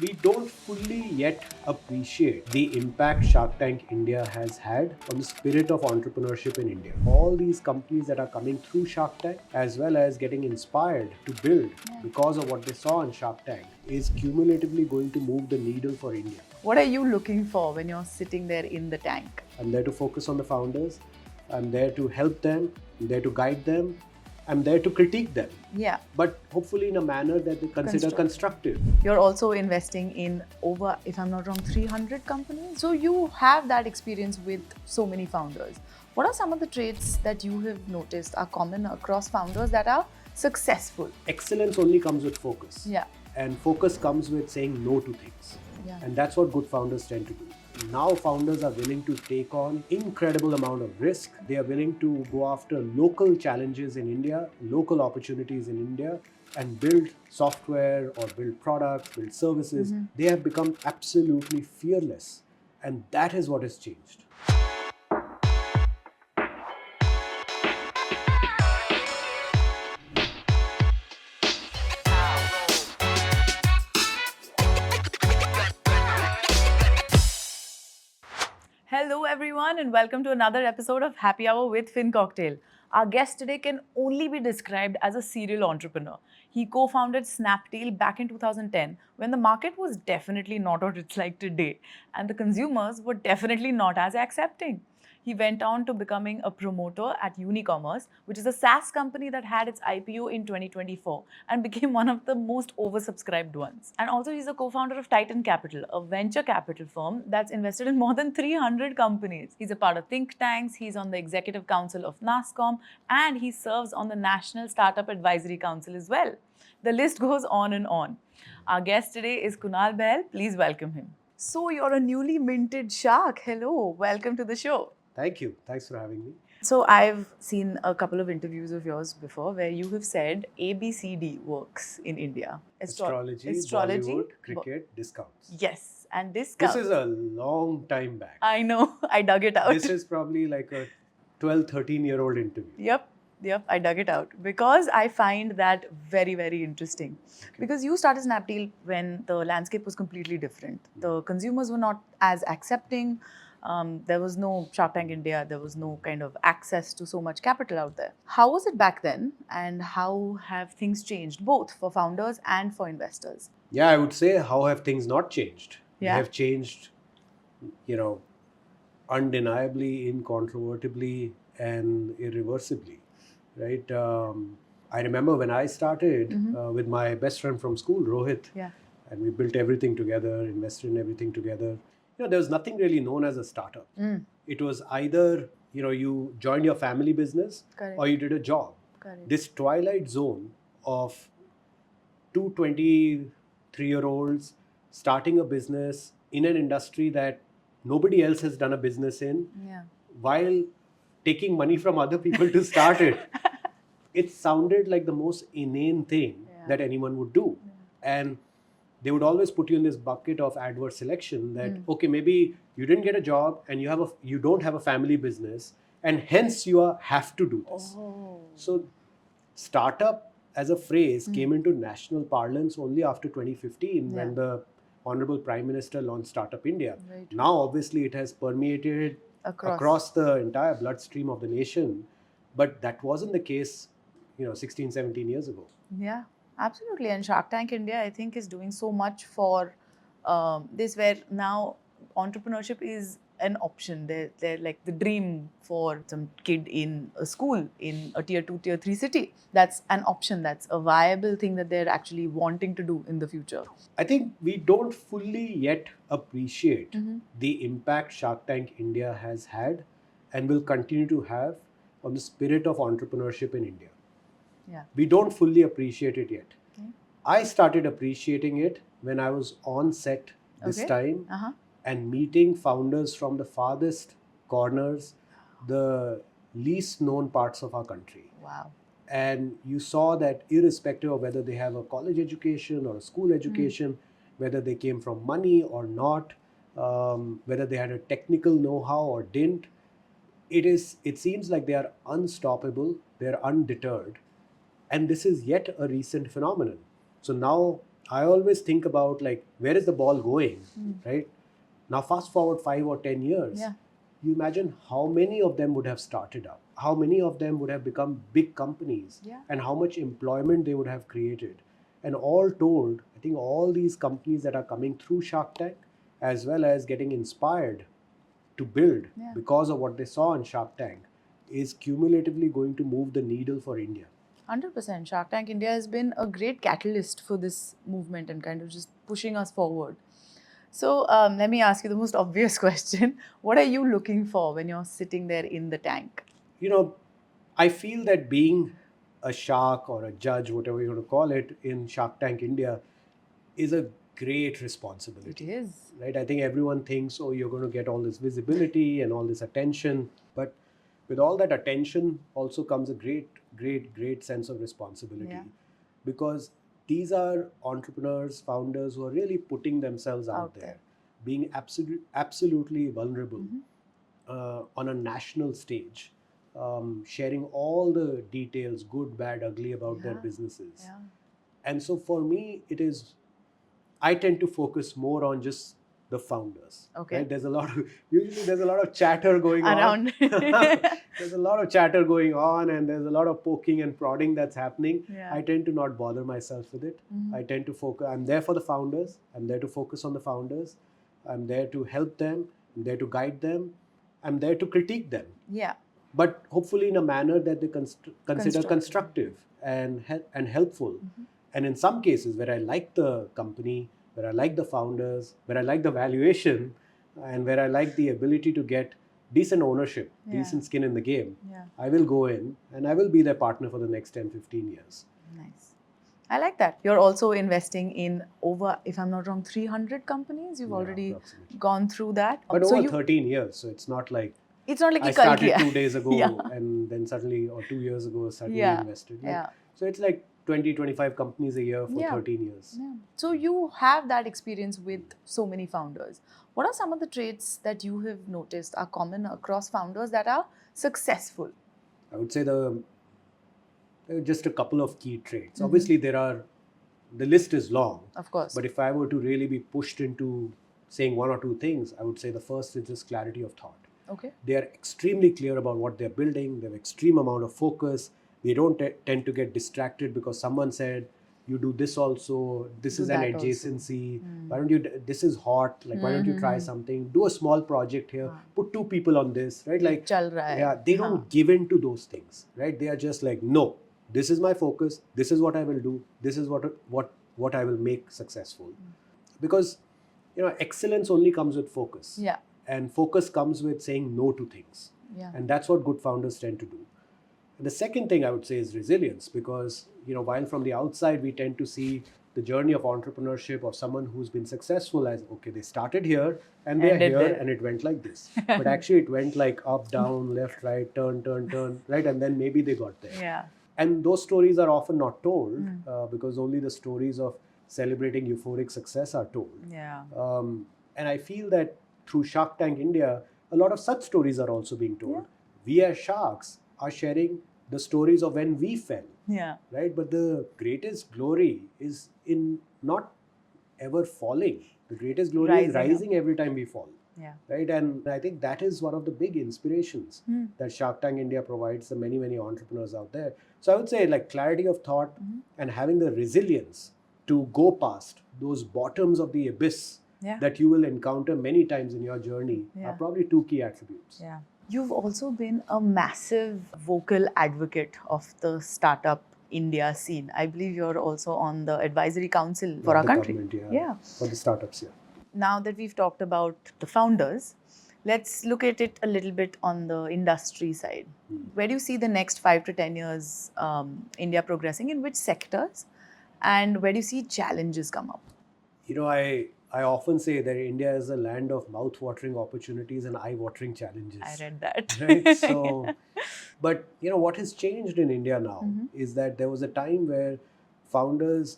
we don't fully yet appreciate the impact Shark Tank India has had on the spirit of entrepreneurship in India. All these companies that are coming through Shark Tank, as well as getting inspired to build because of what they saw on Shark Tank, is cumulatively going to move the needle for India. What are you looking for when you're sitting there in the tank? I'm there to focus on the founders. I'm there to help them. I'm there to guide them. I'm there to critique them. Yeah. But hopefully in a manner that they consider constructive. You're also investing in over, if I'm not wrong, 300 companies. So you have that experience with so many founders. What are some of the traits that you have noticed are common across founders that are successful? Excellence only comes with focus. Yeah. And focus comes with saying no to things. Yeah. And that's what good founders tend to do. Now founders are willing to take on incredible amount of risk. They are willing to go after local challenges in India, local opportunities in India, and build software or build products, build services. They have become absolutely fearless. And that is what has changed. Hello everyone and welcome to another episode of Happy Hour with Fin Cocktail. Our guest today can only be described as a serial entrepreneur. He co-founded Snapdeal back in 2010 when the market was definitely not what it's like today and the consumers were definitely not as accepting. He went on to becoming a promoter at Unicommerce, which is a SaaS company that had its IPO in 2024 and became one of the most oversubscribed ones. And also he's a co-founder of Titan Capital, a venture capital firm that's invested in more than 300 companies. He's a part of think tanks, he's on the executive council of NASSCOM, and he serves on the National Startup Advisory Council as well. The list goes on and on. Our guest today is Kunal Bahl. Please welcome him. So you're a newly minted shark. Hello, welcome to the show. Thank you. Thanks for having me. So I've seen a couple of interviews of yours before where you have said ABCD works in India. Astrology, Bollywood, cricket, discounts. Yes, and discounts. This is a long time back. I know. I dug it out. This is probably like a 12, 13-year-old interview. Yep, I dug it out because I find that very, very interesting. Okay. Because you started Snapdeal when the landscape was completely different. The consumers were not as accepting. There was no Shark Tank India. There was no kind of access to so much capital out there. How was it back then and how have things changed both for founders and for investors? Yeah, I would say how have things not changed? Yeah. They have changed, undeniably, incontrovertibly and irreversibly, right? I remember when I started with my best friend from school, Rohit, and we built everything together, invested in everything together. There was nothing really known as a startup. It was either, you joined your family business or you did a job. This twilight zone of two 23-year-olds starting a business in an industry that nobody else has done a business in, while taking money from other people to start it. It sounded like the most inane thing that anyone would do. And they would always put you in this bucket of adverse selection that, okay, maybe you didn't get a job and you don't have a family business and hence you have to do this. So startup as a phrase came into national parlance only after 2015 when the Honorable Prime Minister launched Startup India. Now, obviously, it has permeated across the entire bloodstream of the nation, but that wasn't the case, 16, 17 years ago. Yeah. Absolutely. And Shark Tank India, I think, is doing so much for this, where now entrepreneurship is an option. They're like the dream for some kid in a school in a tier 2, tier 3 city. That's an option. That's a viable thing that they're actually wanting to do in the future. I think we don't fully yet appreciate the impact Shark Tank India has had and will continue to have on the spirit of entrepreneurship in India. Yeah. We don't fully appreciate it yet. I started appreciating it when I was on set this time and meeting founders from the farthest corners, the least known parts of our country. Wow. And you saw that irrespective of whether they have a college education or a school education, whether they came from money or not, whether they had a technical know-how or didn't, it seems like they are unstoppable, they're undeterred. And this is yet a recent phenomenon. So now I always think about like, where is the ball going, right? Now, fast forward 5 or 10 years, you imagine how many of them would have started up, how many of them would have become big companies, and how much employment they would have created. And all told, I think all these companies that are coming through Shark Tank, as well as getting inspired to build because of what they saw on Shark Tank, is cumulatively going to move the needle for India. 100%. Shark Tank India has been a great catalyst for this movement and kind of just pushing us forward. So let me ask you the most obvious question. What are you looking for when you're sitting there in the tank? You know, I feel that being a shark or a judge, whatever you want to call it, in Shark Tank India is a great responsibility. It is. Right? I think everyone thinks, oh, you're going to get all this visibility and all this attention. But with all that attention also comes a great sense of responsibility. Because these are entrepreneurs, founders who are really putting themselves out there, being absolutely vulnerable on a national stage, sharing all the details, good, bad, ugly, about their businesses. And so for me, I tend to focus more on just the founders. Okay. Right? Usually there's a lot of chatter going on. There's a lot of chatter going on, and there's a lot of poking and prodding that's happening. I tend to not bother myself with it. I tend to focus. I'm there for the founders. I'm there to focus on the founders. I'm there to help them. I'm there to guide them. I'm there to critique them. Yeah. But hopefully in a manner that they consider constructive and helpful. And in some cases where I like the company, where I like the founders, where I like the valuation, and where I like the ability to get decent ownership, decent skin in the game, I will go in and I will be their partner for the next 10, 15 years. Nice. I like that. You're also investing in over, if I'm not wrong, 300 companies. You've already gone through that. But over 13 years, so it's not like I started 2 days ago and then suddenly, or 2 years ago, suddenly invested. So it's like 20, 25 companies a year for 13 years. So you have that experience with so many founders. What are some of the traits that you have noticed are common across founders that are successful? I would say there are just a couple of key traits. Obviously, the list is long. Of course. But if I were to really be pushed into saying one or two things, I would say the first is just clarity of thought. Okay. They are extremely clear about what they're building. They have extreme amount of focus. They don't tend to get distracted because someone said, you do this also, this is an adjacency, why don't you, this is hot, like why don't you try something, do a small project here, put 2 people on this, right? Like, they don't give in to those things, right? They are just like, no, this is my focus, this is what I will do, this is what I will make successful. Because, excellence only comes with focus. And focus comes with saying no to things. And that's what good founders tend to do. And the second thing I would say is resilience, because while from the outside we tend to see the journey of entrepreneurship of someone who's been successful as, okay, they started here and they're here and it went like this. But actually it went like up, down, left, right, turn, right? And then maybe they got there. And those stories are often not told because only the stories of celebrating euphoric success are told. And I feel that through Shark Tank India, a lot of such stories are also being told. We as sharks are sharing the stories of when we fell, right? But the greatest glory is in not ever falling. The greatest glory is rising every time we fall, right? And I think that is one of the big inspirations that Shark Tank India provides the many entrepreneurs out there. So I would say like clarity of thought and having the resilience to go past those bottoms of the abyss that you will encounter many times in your journey are probably 2 key attributes. You've also been a massive vocal advocate of the startup India scene. I believe you're also on the advisory council for our country. For the startups, Now that we've talked about the founders, let's look at it a little bit on the industry side. Where do you see the next 5 to 10 years India progressing? In which sectors? And where do you see challenges come up? I often say that India is a land of mouth-watering opportunities and eye-watering challenges. I read that. Right? So, but what has changed in India now is that there was a time where founders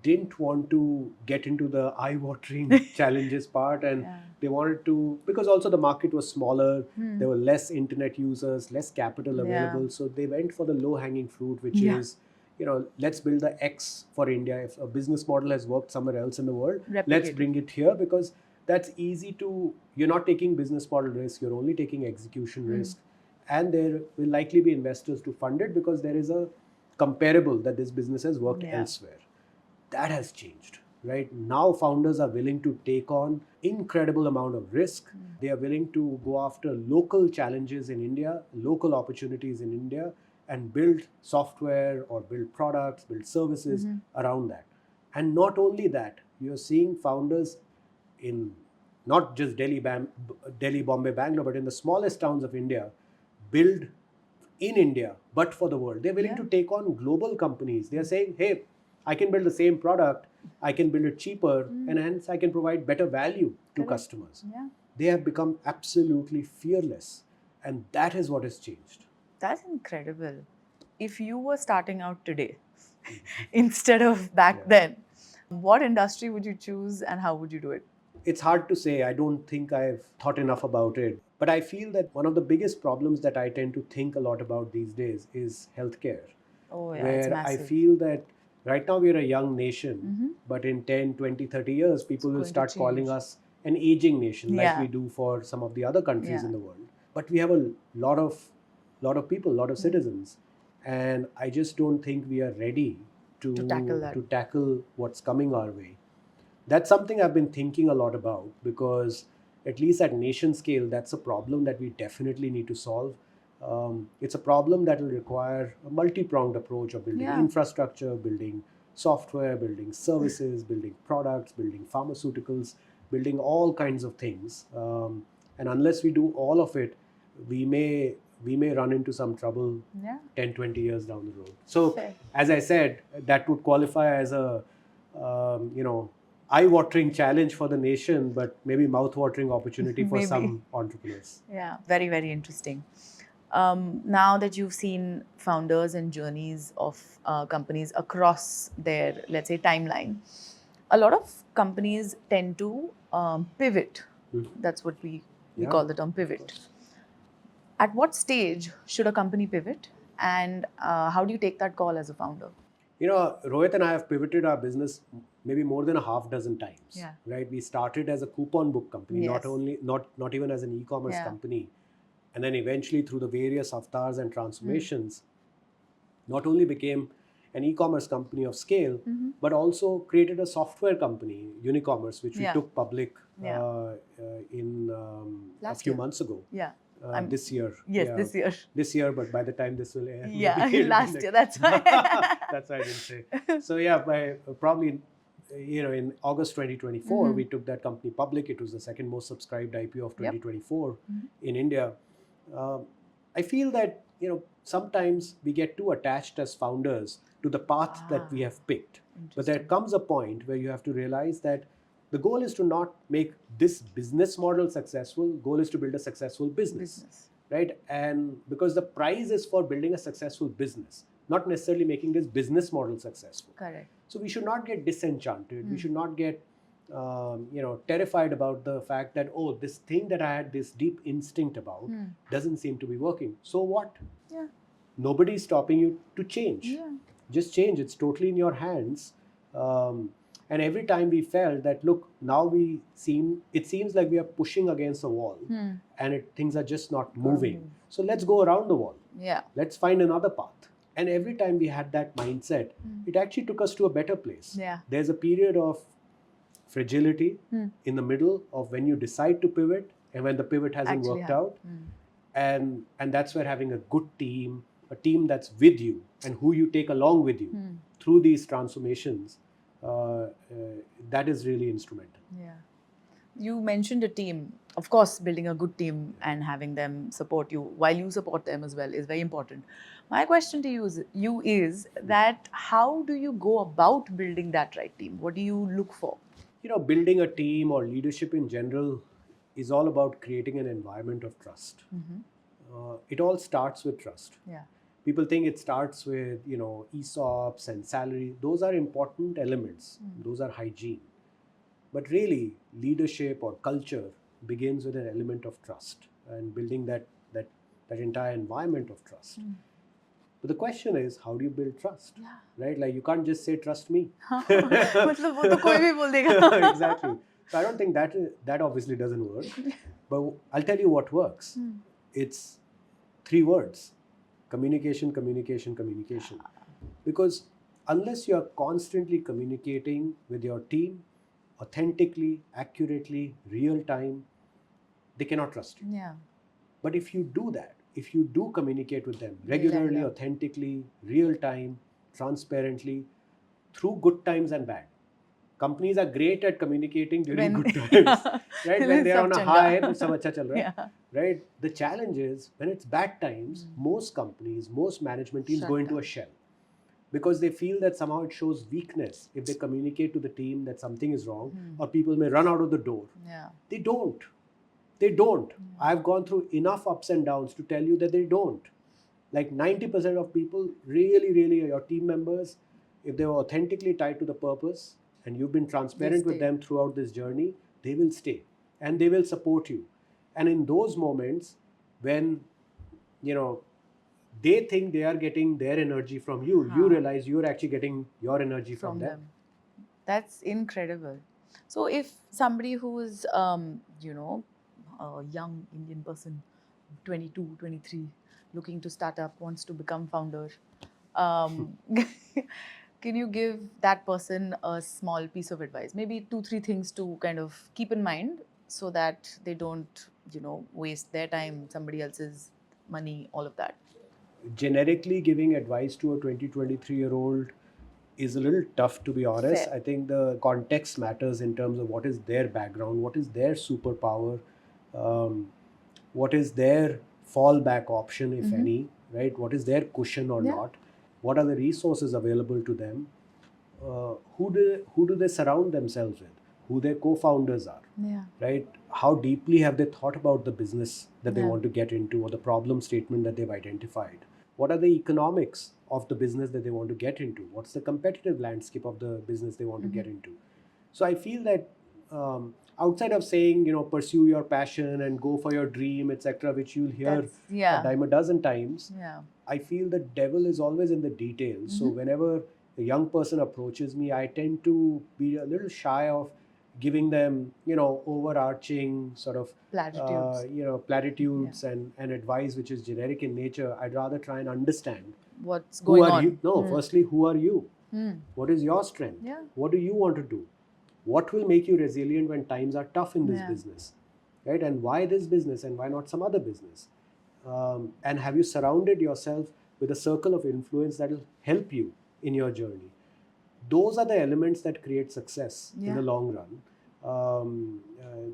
didn't want to get into the eye-watering challenges part, and they wanted to, because also the market was smaller, there were less internet users, less capital available, so they went for the low-hanging fruit, which is let's build the X for India. If a business model has worked somewhere else in the world, let's Replicate bring it here, because that's easy to, you're not taking business model risk, you're only taking execution risk. And there will likely be investors to fund it because there is a comparable that this business has worked elsewhere. That has changed. Right now, founders are willing to take on incredible amount of risk. They are willing to go after local challenges in India, local opportunities in India, and build software or build products, build services around that. And not only that, you're seeing founders in not just Delhi, Bombay, Bangalore, but in the smallest towns of India, build in India, but for the world. They're willing to take on global companies. They're saying, hey, I can build the same product, I can build it cheaper, and hence I can provide better value to customers. They have become absolutely fearless, and that is what has changed. That's incredible. If you were starting out today, instead of back then, what industry would you choose and how would you do it? It's hard to say. I don't think I've thought enough about it. But I feel that one of the biggest problems that I tend to think a lot about these days is healthcare. Oh, yeah, where it's massive. I feel that right now we're a young nation, but in 10, 20, 30 years, people will start calling us an aging nation, like we do for some of the other countries in the world. But we have a lot of people, a lot of citizens. And I just don't think we are ready to tackle what's coming our way. That's something I've been thinking a lot about, because at least at nation scale, that's a problem that we definitely need to solve. It's a problem that will require a multi-pronged approach of building infrastructure, building software, building services, building products, building pharmaceuticals, building all kinds of things. And unless we do all of it, we may run into some trouble 10, 20 years down the road. So, as I said, that would qualify as a, eye-watering challenge for the nation, but maybe mouth-watering opportunity for some entrepreneurs. Yeah, very, very interesting. Now that you've seen founders and journeys of companies across their, let's say, timeline, a lot of companies tend to pivot. That's what we call the term pivot. At what stage should a company pivot, and how do you take that call as a founder? Rohit and I have pivoted our business maybe more than a half dozen times. Right? We started as a coupon book company, not even as an e-commerce company. And then eventually, through the various avatars and transformations, not only became an e-commerce company of scale, but also created a software company, Unicommerce, which we took public in a few months ago. This year. Yes, this year. This year, but by the time this will air. Last year, that's why. That's why I didn't say. So by probably, in August 2024, we took that company public. It was the second most subscribed IPO of 2024 in India. I feel that, sometimes we get too attached as founders to the path that we have picked. But there comes a point where you have to realize that the goal is to not make this business model successful. Goal is to build a successful business. Right? And because the prize is for building a successful business, not necessarily making this business model successful. Correct. So we should not get disenchanted. We should not get terrified about the fact that, this thing that I had this deep instinct about doesn't seem to be working. So what? Nobody's stopping you to change. Just change. It's totally in your hands. And every time we felt that, look, now it seems like we are pushing against a wall and things are just not moving. So let's go around the wall. Let's find another path. And every time we had that mindset, it actually took us to a better place. There's a period of fragility in the middle of when you decide to pivot and when the pivot hasn't worked out. And that's where having a good team, a team that's with you and who you take along with you through these transformations, that is really instrumental. You mentioned a team. Of course, building a good team and having them support you while you support them as well is very important. My question to you is that how do you go about building that right team? What do you look for? Building a team or leadership in general is all about creating an environment of trust. It all starts with trust. People think it starts with, ESOPs and salary. Those are important elements. Those are hygiene. But really, leadership or culture begins with an element of trust and building that entire environment of trust. But the question is, how do you build trust? Yeah. Right? Like you can't just say, trust me. मतलब वो तो कोई भी बोल देगा. Exactly. So I don't think that obviously doesn't work. But I'll tell you what works. It's 3 words. Communication, communication, communication. Because unless you're constantly communicating with your team, authentically, accurately, real time, they cannot trust you. Yeah. But if you do that, if you do communicate with them regularly, authentically, real time, transparently, through good times and bad. Companies are great at communicating during good times, right? When they are on a high, sab acha chal raha hai, right? The challenge is when it's bad times, most companies, most management teams go into a shell because they feel that somehow it shows weakness if they communicate to the team that something is wrong or people may run out of the door. Yeah. They don't. They don't. I've gone through enough ups and downs to tell you that they don't. Like 90% of people, really, your team members, if they were authentically tied to the purpose and you've been transparent with them throughout this journey, they will stay and they will support you. And in those moments when, they think they are getting their energy from you, you realize you're actually getting your energy from them. That's incredible. So if somebody who is, a young Indian person, 22, 23, looking to start up, wants to become founder, can you give that person a small piece of advice? Maybe 2-3 things to kind of keep in mind so that they don't, waste their time, somebody else's money, all of that. Generically giving advice to a 23-year-old is a little tough, to be honest. Fair. I think the context matters in terms of what is their background, what is their superpower, what is their fallback option, if any, right? What is their cushion or not? What are the resources available to them? Who do they surround themselves with? Who their co-founders are, right? How deeply have they thought about the business that they want to get into or the problem statement that they've identified? What are the economics of the business that they want to get into? What's the competitive landscape of the business they want to get into? So I feel that outside of saying, pursue your passion and go for your dream, etc., which you'll hear a dime a dozen times, I feel the devil is always in the details. So whenever a young person approaches me, I tend to be a little shy of giving them, overarching sort of platitudes and advice which is generic in nature. I'd rather try and understand what's going on. Firstly, who are you? What is your strength? What do you want to do? What will make you resilient when times are tough in this business, right? And why this business and why not some other business? And have you surrounded yourself with a circle of influence that will help you in your journey? Those are the elements that create success in the long run.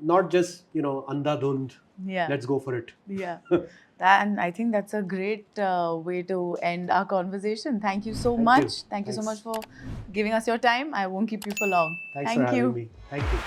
Not just, andhadhund, let's go for it. Yeah. And I think that's a great way to end our conversation. Thank you so much. Thank you so much for giving us your time. I won't keep you for long. Thanks for having me. Thank you.